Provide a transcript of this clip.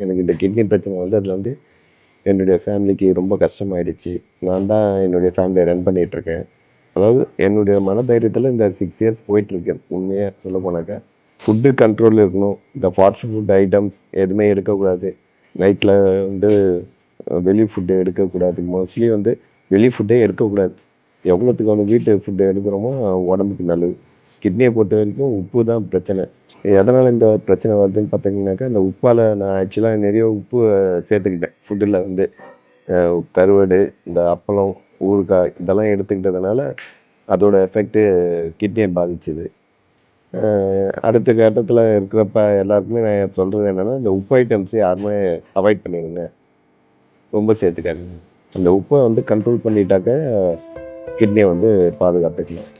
எனக்கு இந்த கிட்னி பிரச்சனை வந்து அதில் வந்து என்னுடைய ஃபேமிலிக்கு ரொம்ப கஷ்டமாயிடுச்சு. நான் தான் என்னுடைய ஃபேமிலியை ரன் பண்ணிகிட்ருக்கேன். அதாவது என்னுடைய மனதைரியத்தில் இந்த 6 இயர்ஸ் போயிட்டுருக்கேன். உண்மையாக சொல்ல போனாக்கா ஃபுட்டு கண்ட்ரோலில் இருக்கணும். இந்த ஃபாஸ்ட் ஃபுட் ஐட்டம்ஸ் எதுவுமே எடுக்கக்கூடாது. நைட்டில் வந்து வெளி ஃபுட்டு எடுக்கக்கூடாது. மோஸ்ட்லி வந்து வெளி ஃபுட்டே எடுக்கக்கூடாது. எவ்வளோத்துக்கு எவ்வளோ வீட்டு ஃபுட்டு எடுக்கிறோமோ உடம்புக்கு நல்லது. கிட்னியை பொறுத்த வரைக்கும் உப்பு தான் பிரச்சனை. எதனால் இந்த பிரச்சனை வருதுன்னு பார்த்தீங்கன்னாக்கா, இந்த உப்பால் நான் ஆக்சுவலாக நிறைய உப்பு சேர்த்துக்கிட்டேன் ஃபுட்டில் வந்து. கருவாடு, இந்த அப்பளம், ஊறுகாய் இதெல்லாம் எடுத்துக்கிட்டதுனால அதோட எஃபெக்ட்டு கிட்னியை பாதிச்சுது. அடுத்த கட்டத்தில் இருக்கிறப்ப எல்லாருக்குமே நான் சொல்கிறது என்னென்னா, இந்த உப்பு ஐட்டம்ஸ் யாருமே அவாய்ட் பண்ணிடுங்க. ரொம்ப சேர்த்துக்காதீங்க. அந்த உப்பை வந்து கண்ட்ரோல் பண்ணிட்டாக்க கிட்னியை வந்து பாதுகாத்துக்கலாம்.